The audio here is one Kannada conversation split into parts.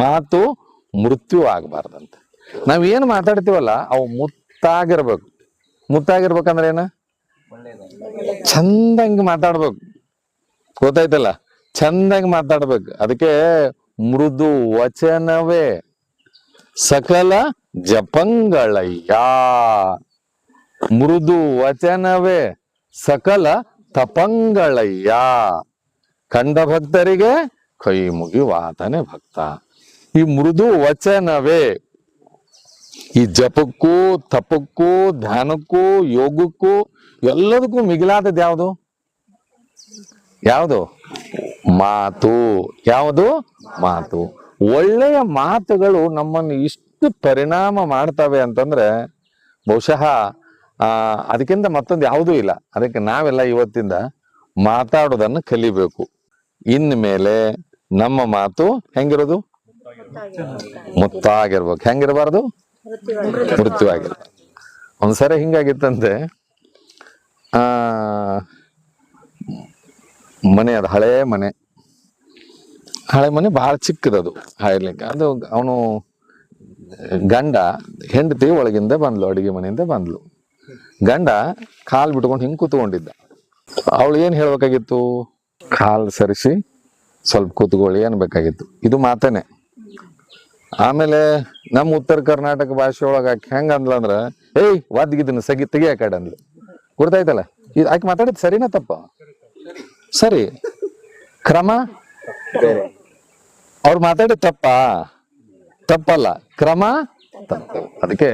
ಮಾತು ಮೃತ್ಯು ಆಗಬಾರ್ದಂತ. ನಾವೇನು ಮಾತಾಡ್ತೀವಲ್ಲ ಅವು ಮುತ್ತಾಗಿರ್ಬೇಕು. ಮುತ್ತಾಗಿರ್ಬೇಕಂದ್ರೆ ಏನ? ಚಂದಂಗೆ ಮಾತಾಡ್ಬೇಕು. ಗೊತ್ತಾಯ್ತಲ್ಲ? ಚಂದಂಗೆ ಮಾತಾಡ್ಬೇಕು. ಅದಕ್ಕೆ ಮೃದು ವಚನವೇ ಸಕಲ ಜಪಂಗಳಯ್ಯ. ಮೃದು ವಚನವೇ ಸಕಲ ತಪಂಗಳಯ್ಯ. ಕಂಡ ಭಕ್ತರಿಗೆ ಕೈ ಮುಗಿವಾತನೇ ಭಕ್ತ. ಈ ಮೃದು ವಚನವೇ ಈ ಜಪಕ್ಕೂ ತಪಕ್ಕೂ ಧ್ಯಾನಕ್ಕೂ ಯೋಗಕ್ಕೂ ಎಲ್ಲದಕ್ಕೂ ಮಿಗಿಲಾದದ್ದು ಯಾವುದು? ಯಾವುದು? ಮಾತು. ಯಾವುದು? ಮಾತು. ಒಳ್ಳೆಯ ಮಾತುಗಳು ನಮ್ಮನ್ನು ಇಷ್ಟು ಪರಿಣಾಮ ಮಾಡ್ತವೆ ಅಂತಂದ್ರೆ ಬಹುಶಃ ಅದಕ್ಕಿಂತ ಮತ್ತೊಂದು ಯಾವುದೂ ಇಲ್ಲ. ಅದಕ್ಕೆ ನಾವೆಲ್ಲ ಇವತ್ತಿಂದ ಮಾತಾಡೋದನ್ನು ಕಲಿಬೇಕು. ಇನ್ಮೇಲೆ ನಮ್ಮ ಮಾತು ಹೆಂಗಿರೋದು? ಮುತ್ತಾಗಿರ್ಬೇಕು. ಹೆಂಗಿರಬಾರ್ದು? ಮೃತ್ಯುವಾಗಿರ್ಬೇಕು. ಒಂದ್ಸರಿ ಹಿಂಗಾಗಿತ್ತಂತೆ. ಮನೆ ಅದು ಹಳೆ ಮನೆ ಬಹಳ ಚಿಕ್ಕದದು. ಹಾಯ್ಲಿಕ್ಕೆ ಅದು ಅವನು ಗಂಡ ಹೆಂಡತಿ ಒಳಗಿಂದ ಬಂದ್ಲು, ಅಡಿಗೆ ಮನೆಯಿಂದ ಬಂದ್ಲು. ಗಂಡ ಕಾಲ್ ಬಿಟ್ಕೊಂಡು ಹಿಂಗ್ ಕೂತ್ಕೊಂಡಿದ್ದ. ಅವಳು ಏನ್ ಹೇಳ್ಬೇಕಾಗಿತ್ತು? ಕಾಲ್ ಸರಿಸಿ ಸ್ವಲ್ಪ ಕೂತ್ಕೊಳ್ಳಿ ಅನ್ಬೇಕಾಗಿತ್ತು. ಇದು ಮಾತೇನೆ. ಆಮೇಲೆ ನಮ್ಮ ಉತ್ತರ ಕರ್ನಾಟಕ ಭಾಷೆ ಒಳಗ ಹೆಂಗ ಅಂದ್ಲಂದ್ರ, ಏಯ್ ವಾದ್ಗಿದ್ದನ ತೆಗಿಯ ಕಡೆ ಅಂದ್ಲು. ಗೊತ್ತಾಯ್ತಲ್ಲ? ಇದು ಆಕೆ ಮಾತಾಡಿದ್ ಸರಿನಾ ತಪ್ಪ? ಸರಿ. ಕ್ರಮ ಅವ್ರು ಮಾತಾಡಿದ ತಪ್ಪಲ್ಲ, ಕ್ರಮ ತಪ್ಪು. ಅದಕ್ಕೆ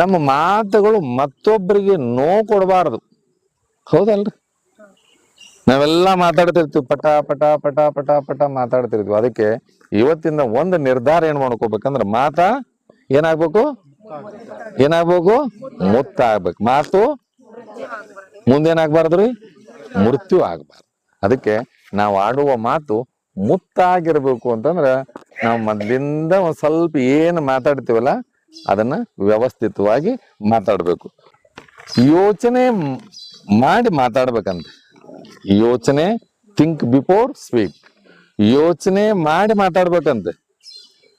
ನಮ್ಮ ಮಾತುಗಳು ಮತ್ತೊಬ್ಬರಿಗೆ ನೋವು ಕೊಡಬಾರದು. ಹೌದಲ್ರಿ? ನಾವೆಲ್ಲ ಮಾತಾಡ್ತಿರ್ತೀವಿ, ಪಟ ಪಟ ಪಟ ಪಟ ಪಟ ಮಾತಾಡ್ತಿರ್ತೀವಿ. ಅದಕ್ಕೆ ಇವತ್ತಿಂದ ಒಂದು ನಿರ್ಧಾರ ಏನ್ ಮಾಡ್ಕೋಬೇಕಂದ್ರೆ ಮಾತಾ ಏನಾಗ್ಬೇಕು? ಮುತ್ತಾಗ್ಬೇಕು. ಮಾತು ಮುಂದೇನಾಗ್ಬಾರ್ದ್ರಿ? ಮೃತ್ಯು ಆಗ್ಬಾರ್ದು. ಅದಕ್ಕೆ ನಾವು ಆಡುವ ಮಾತು ಮುತ್ತಾಗಿರ್ಬೇಕು ಅಂತಂದ್ರ ನಾವು ಮೊದ್ಲಿಂದ ಒಂದ್ ಸ್ವಲ್ಪ ಏನು ಮಾತಾಡ್ತೀವಲ್ಲ ಅದನ್ನ ವ್ಯವಸ್ಥಿತವಾಗಿ ಮಾತಾಡ್ಬೇಕು. ಯೋಚನೆ ಮಾಡಿ ಮಾತಾಡ್ಬೇಕಂತ. ಯೋಚನೆ, ಥಿಂಕ್ ಬಿಫೋರ್ ಸ್ಪೀಕ್. ಯೋಚನೆ ಮಾಡಿ ಮಾತಾಡ್ಬೇಕಂತೆ.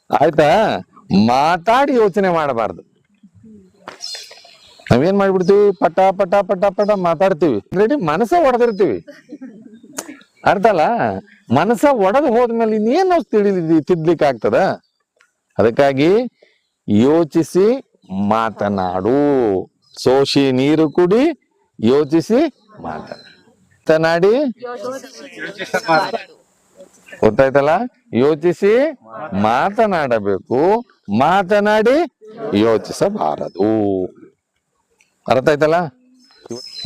ಆಯ್ತಾ? ಮಾತಾಡಿ ಯೋಚನೆ ಮಾಡಬಾರ್ದು. ನಾವೇನ್ ಮಾಡ್ಬಿಡ್ತೀವಿ? ಪಟ ಪಟ ಪಟ ಪಟ ಮಾತಾಡ್ತೀವಿ, ರೆಡಿ ಮನಸ್ಸ ಹೊಡೆದಿರ್ತೀವಿ. ಅರ್ಥ ಅಲ್ಲ? ಮನಸ್ಸ ಒಡೆದು ಹೋದ್ಮೇಲೆ ಇನ್ನೇನ್ ನಾವು ತಿದ್ಲಿಕ್ಕೆ ಆಗ್ತದ? ಅದಕ್ಕಾಗಿ ಯೋಚಿಸಿ ಮಾತನಾಡು. ಸೋಸಿ ನೀರು ಕುಡಿ, ಯೋಚಿಸಿ ಮಾತನಾಡಿ. ಗೊತ್ತಾಯ್ತಲ್ಲ? ಯೋಚಿಸಿ ಮಾತನಾಡಬೇಕು, ಮಾತನಾಡಿ ಯೋಚಿಸಬಾರದು. ಅರ್ಥ ಆಯ್ತಲ್ಲ?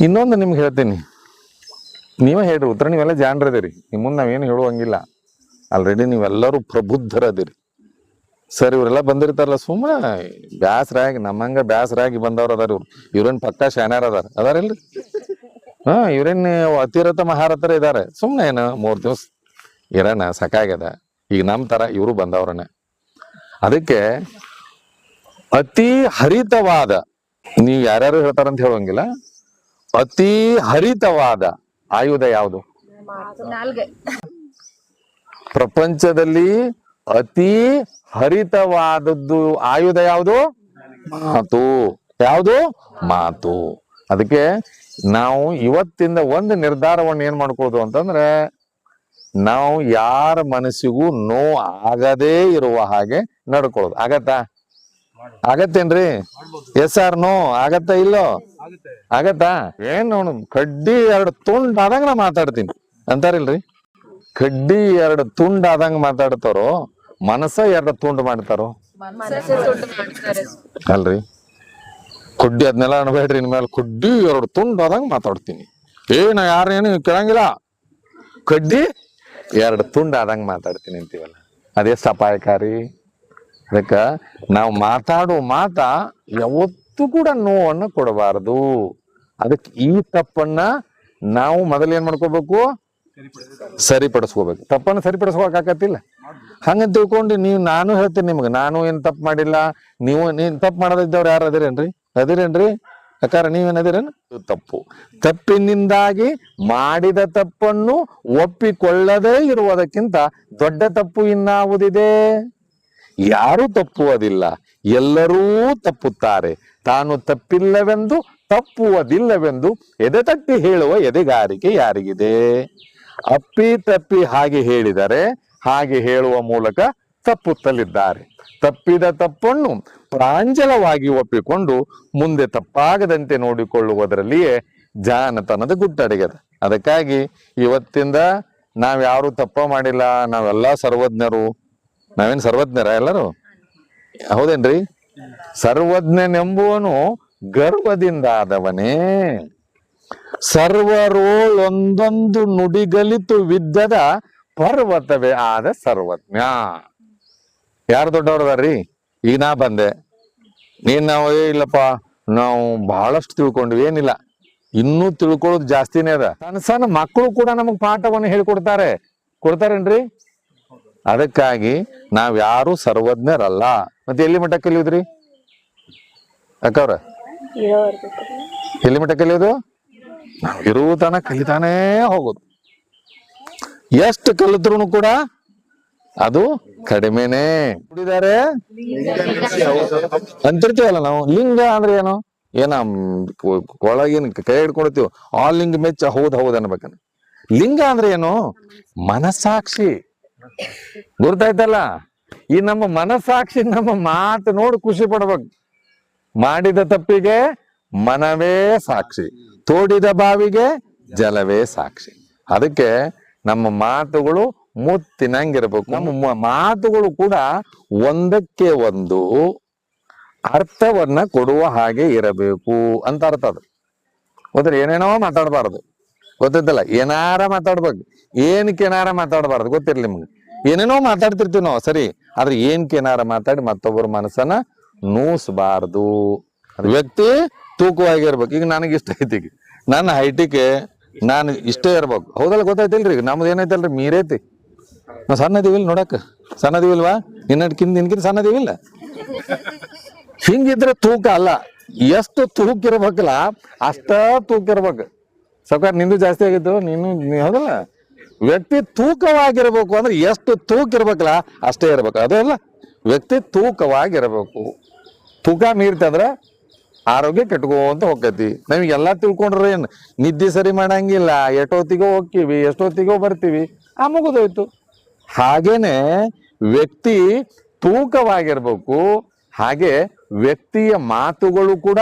ಇನ್ನೊಂದು ನಿಮ್ಗೆ ಹೇಳ್ತೀನಿ, ನೀವೇ ಹೇಳ್ರಿ ಉತ್ತರ. ನೀವೆಲ್ಲ ಜಾಣರದಿರಿ, ನಿಮ್ಮ ಮುಂದೆ ನಾವೇನು ಹೇಳುವಂಗಿಲ್ಲ. ಆಲ್ರೆಡಿ ನೀವೆಲ್ಲರೂ ಪ್ರಬುದ್ಧರದಿರಿ. ಸರ್, ಇವರೆಲ್ಲ ಬಂದಿರ್ತಾರಲ್ಲ ಸುಮ್ಮನೆ ಬ್ಯಾಸರಾಗಿ, ನಮ್ಮಂಗ ಬ್ಯಾಸರಾಗಿ ಬಂದವ್ರು ಅದಾರ. ಇವ್ರೇನ್ ಪಕ್ಕಾ ಶಾನ್ಯಾರ ಅದಾರಿಲ್ರಿ? ಇವ್ರೇನ್ ಅತಿರಥ ಮಹಾರಥರ ಇದಾರೆ. ಸುಮ್ಮನೆ ಏನು 3 ದಿವಸ ಇರೋಣ ಸಾಕಾಗ್ಯದ. ಈಗ ನಮ್ಮ ತರ ಇವರು ಬಂದವ್ರನ್ನ. ಅದಕ್ಕೆ ಅತಿ ಹರಿತವಾದ, ನೀವು ಯಾರ್ಯಾರು ಹೇಳ್ತಾರಂತ ಹೇಳುವಂಗಿಲ್ಲ, ಅತಿ ಹರಿತವಾದ ಆಯುಧ ಯಾವುದು? ಪ್ರಪಂಚದಲ್ಲಿ ಅತಿ ಹರಿತವಾದದ್ದು ಆಯುಧ ಯಾವುದು? ಮಾತು. ಯಾವುದು? ಮಾತು. ಅದಕ್ಕೆ ನಾವು ಇವತ್ತಿಂದ ಒಂದು ನಿರ್ಧಾರವನ್ನು ಏನ್ ಮಾಡ್ಕೋದು ಅಂತಂದ್ರೆ, ನಾವು ಯಾರ ಮನಸ್ಸಿಗೂ ನೋವು ಆಗದೇ ಇರುವ ಹಾಗೆ ನಡ್ಕೊಳ್ಳೋದು. ಆಗತ್ತೇನ್ರಿ? Yes or no? ಆಗತ್ತಾ ಇಲ್ಲೋ? ಆಗತ್ತಾ? ಏನ್ ನೋಡು, ಕಡ್ಡಿ 2 ತುಂಡ್ ಆದಂಗ ನಾ ಮಾತಾಡ್ತೀನಿ ಅಂತಾರಿಲ್ರಿ? ಕಡ್ಡಿ 2 ತುಂಡ್ ಆದಂಗ ಮಾತಾಡ್ತಾರೋ, ಮನಸ್ಸ 2 ತುಂಡ್ ಮಾಡ್ತಾರೋ ಅಲ್ರಿ? ಕಡ್ಡಿ ಅದ್ನೆಲ್ಲ ಅನ್ಬೇಡ್ರಿ. ಇನ್ಮೇಲೆ ಕಡ್ಡಿ 2 ತುಂಡ್ ಆದಂಗ ಮಾತಾಡ್ತೀನಿ. ನಾ ಯಾರೇನು ಕೇಳಂಗಿಲ್ಲ, ಕಡ್ಡಿ 2 ತುಂಡ್ ಆದಂಗ ಮಾತಾಡ್ತೀನಿ ಅಂತೀವಲ್ಲ, ಅದೆಷ್ಟು ಅಪಾಯಕಾರಿ. ಅದಕ್ಕ ನಾವು ಮಾತಾಡೋ ಮಾತಾ ಯಾವತ್ತೂ ಕೂಡ ನೋವನ್ನು ಕೊಡಬಾರದು. ಅದಕ್ಕೆ ಈ ತಪ್ಪನ್ನ ನಾವು ಮೊದಲು ಏನ್ ಮಾಡ್ಕೋಬೇಕು? ಸರಿಪಡಿಸ್ಕೋಬೇಕು. ತಪ್ಪನ್ನು ಸರಿಪಡಿಸ್ಕೋಕಾಕತ್ತಿಲ್ಲ. ಹಂಗ ತಿಳ್ಕೊಂಡು ನಾನು ಹೇಳ್ತೀನಿ ನಿಮ್ಗೆ, ನಾನು ಏನ್ ತಪ್ಪು ಮಾಡಿಲ್ಲ, ನೀನ್ ತಪ್ಪು ಮಾಡೋದಿದ್ದವ್ರು ಯಾರು ಅದಿರೇನ್ರಿ? ಯಾಕಾರ ನೀವೇನ್ ಅದಿರೇನು? ತಪ್ಪು. ತಪ್ಪಿನಿಂದಾಗಿ ಮಾಡಿದ ತಪ್ಪನ್ನು ಒಪ್ಪಿಕೊಳ್ಳದೇ ಇರುವುದಕ್ಕಿಂತ ದೊಡ್ಡ ತಪ್ಪು ಇನ್ನಾವುದಿದೆ? ಯಾರೂ ತಪ್ಪುವುದಿಲ್ಲ, ಎಲ್ಲರೂ ತಪ್ಪುತ್ತಾರೆ. ತಾನು ತಪ್ಪಿಲ್ಲವೆಂದು ತಪ್ಪುವುದಿಲ್ಲವೆಂದು ಎದೆ ತಟ್ಟಿ ಹೇಳುವ ಎದೆಗಾರಿಕೆ ಯಾರಿಗಿದೆ? ಅಪ್ಪಿ ತಪ್ಪಿ ಹಾಗೆ ಹೇಳಿದರೆ ಹಾಗೆ ಹೇಳುವ ಮೂಲಕ ತಪ್ಪುತ್ತಲಿದ್ದಾರೆ. ತಪ್ಪಿದ ತಪ್ಪನ್ನು ಪ್ರಾಂಜಲವಾಗಿ ಒಪ್ಪಿಕೊಂಡು ಮುಂದೆ ತಪ್ಪಾಗದಂತೆ ನೋಡಿಕೊಳ್ಳುವುದರಲ್ಲಿಯೇ ಜಾಣತನದ ಗುಟ್ಟಡಗಿದೆ. ಅದಕ್ಕಾಗಿ ಇವತ್ತಿಂದ ನಾವ್ಯಾರು ತಪ್ಪ ಮಾಡಿಲ್ಲ, ನಾವೆಲ್ಲ ಸರ್ವಜ್ಞರು. ನಾವೇನ್ ಸರ್ವಜ್ಞರ ಎಲ್ಲರೂ? ಹೌದೇನ್ರಿ? ಸರ್ವಜ್ಞನೆಂಬುವನು ಗರ್ವದಿಂದ ಆದವನೇ. ಸರ್ವರೋಳೊಂದೊಂದು ನುಡಿಗಲಿತು ವಿದ್ಯದ ಪರ್ವತವೇ ಆದ ಸರ್ವಜ್ಞ. ಯಾರು ದೊಡ್ಡವ್ರದಾರ್ರಿ? ಈಗ ನಾ ಬಂದೆ, ನಾವು ಇಲ್ಲಪ್ಪ ನಾವು ಬಹಳಷ್ಟು ತಿಳ್ಕೊಂಡ್ವಿ. ಏನಿಲ್ಲ, ಇನ್ನೂ ತಿಳ್ಕೊಳ್ಳೋದು ಜಾಸ್ತಿನೇ ಅದ. ಸಣ್ಣ ಸಣ್ಣ ಮಕ್ಕಳು ಕೂಡ ನಮಗ್ ಪಾಠವನ್ನು ಹೇಳ್ಕೊಡ್ತಾರೆ, ಕೊಡ್ತಾರೇನ್ರಿ? ಅದಕ್ಕಾಗಿ ನಾವ್ ಯಾರು ಸರ್ವಜ್ಞರಲ್ಲ. ಮತ್ತೆ ಎಲ್ಲಿ ಮಟ್ಟ ಕಲಿಯೋದ್ರಿ ಅಕ್ಕವ್ರ? ಎಲ್ಲಿ ಮಟ್ಟ ಕಲಿಯೋದು? ನಾವ್ ಇರುವ ತನ ಕಲಿತಾನೇ ಹೋಗೋದು. ಎಷ್ಟು ಕಲಿತ್ರು ಕೂಡ ಅದು ಕಡಿಮೆನೆ. ಕುಡಿದಾರೆ ಅಂತಿರ್ತೀವಲ್ಲ ನಾವು. ಲಿಂಗ ಅಂದ್ರೆ ಏನು? ಒಳಗಿನ ಕೈ ಹಿಡ್ಕೊಳ್ತೀವಿ, ಆ ಲಿಂಗ ಮೆಚ್ಚ ಹೌದ್ ಹೌದ್ ಅನ್ಬೇಕಂದ್ರೆ. ಲಿಂಗ ಅಂದ್ರೆ ಏನು? ಮನಸ್ಸಾಕ್ಷಿ. ಗುರ್ತಾಯ್ತಲ್ಲ? ಈ ನಮ್ಮ ಮನಸ್ಸಾಕ್ಷಿ ನಮ್ಮ ಮಾತು ನೋಡಿ ಖುಷಿ ಪಡ್ಬೇಕು. ಮಾಡಿದ ತಪ್ಪಿಗೆ ಮನವೇ ಸಾಕ್ಷಿ, ತೋಡಿದ ಬಾವಿಗೆ ಜಲವೇ ಸಾಕ್ಷಿ. ಅದಕ್ಕೆ ನಮ್ಮ ಮಾತುಗಳು ಮುತ್ತಿನಂಗಿರ್ಬೇಕು. ನಮ್ಮ ಮಾತುಗಳು ಕೂಡ ಒಂದಕ್ಕೆ ಒಂದು ಅರ್ಥವನ್ನ ಕೊಡುವ ಹಾಗೆ ಇರಬೇಕು ಅಂತ ಅರ್ಥ. ಅದು ಗೊತ್ತಿಲ್ಲ, ಏನೇನೋ ಮಾತಾಡಬಾರ್ದು. ಗೊತ್ತಿದ್ದಲ್ಲ, ಏನಾರ ಮಾತಾಡ್ಬೇಕು. ಏನಕ್ಕೆ ಏನಾರ ಮಾತಾಡಬಾರ್ದು ಗೊತ್ತಿರ್ಲಿ ನಿಮ್ಗೆ. ಏನೇನೋ ಮಾತಾಡ್ತಿರ್ತೀವಿ ನಾವು, ಸರಿ, ಆದ್ರೆ ಏನಕ್ಕೆ ಏನಾರ ಮಾತಾಡಿ ಮತ್ತೊಬ್ಬರ ಮನಸ್ಸನ್ನ ನೂಸ್ಬಾರ್ದು. ವ್ಯಕ್ತಿ ತೂಕವಾಗಿರ್ಬೇಕು. ಈಗ ನನಗೆ ಇಷ್ಟ ಐತಿ, ಈಗ ನನ್ನ ಹೈಟಿಗೆ ನಾನು ಇಷ್ಟೇ ಇರ್ಬೇಕು. ಹೌದಲ್ಲ? ಗೊತ್ತಾಯ್ತಿಲ್ರಿ? ನಮ್ದು ಏನೈತಲ್ರಿ ಮೀರೈತಿ. ನಾವು ಸಣ್ಣದಿವಿಲ್ ನೋಡಕ್, ಸಣ್ಣದಿವಿಲ್ವಾ? ನಿನ್ಕಿಂತ ಸಣ್ಣದಿವಿಲ್ಲ. ಹಿಂಗಿದ್ರೆ ತೂಕ ಅಲ್ಲ. ಎಷ್ಟು ತೂಕ ಇರ್ಬೇಕಲ್ಲ ಅಷ್ಟ ತೂಕ ಇರ್ಬೇಕು. ಸಾವ್ಕಾರ ನಿಂದು ಜಾಸ್ತಿ ಆಗಿತ್ತು, ನೀನು ಹೌದಲ್ಲ? ವ್ಯಕ್ತಿ ತೂಕವಾಗಿರ್ಬೇಕು ಅಂದ್ರೆ ಎಷ್ಟು ತೂಕ ಇರ್ಬೇಕಲ್ಲ ಅಷ್ಟೇ ಇರ್ಬೇಕು. ಅದಲ್ಲ, ವ್ಯಕ್ತಿ ತೂಕವಾಗಿರ್ಬೇಕು. ತೂಕ ಮೀರ್ತಂದ್ರ ಆರೋಗ್ಯ ಕೆಟ್ಕೊಂತ ಹೋಗ್ತೈತಿ. ನಮಗೆಲ್ಲಾ ತಿಳ್ಕೊಂಡ್ರೆ ಏನ್ ನಿದ್ದೆ ಸರಿ ಮಾಡಂಗಿಲ್ಲ, ಎಷ್ಟೊತ್ತಿಗೋ ಹೋಗ್ತೀವಿ, ಎಷ್ಟೊತ್ತಿಗೋ ಬರ್ತೀವಿ, ಆ ಮುಗಿದೋಯ್ತು. ಹಾಗೇನೆ ವ್ಯಕ್ತಿ ತೂಕವಾಗಿರ್ಬೇಕು. ಹಾಗೆ ವ್ಯಕ್ತಿಯ ಮಾತುಗಳು ಕೂಡ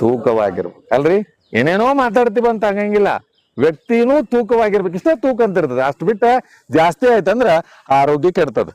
ತೂಕವಾಗಿರ್ಬೇಕು ಅಲ್ರಿ? ಏನೇನೋ ಮಾತಾಡ್ತೀವಿ ಅಂತ ಆಗಂಗಿಲ್ಲ. ವ್ಯಕ್ತಿನೂ ತೂಕವಾಗಿರ್ಬೇಕು. ಇಷ್ಟೇ ತೂಕ ಅಂತ ಇರ್ತದೆ. ಅಷ್ಟು ಬಿಟ್ಟ ಜಾಸ್ತಿ ಆಯ್ತಂದ್ರ ಆರೋಗ್ಯ ಕೆಡ್ತದ.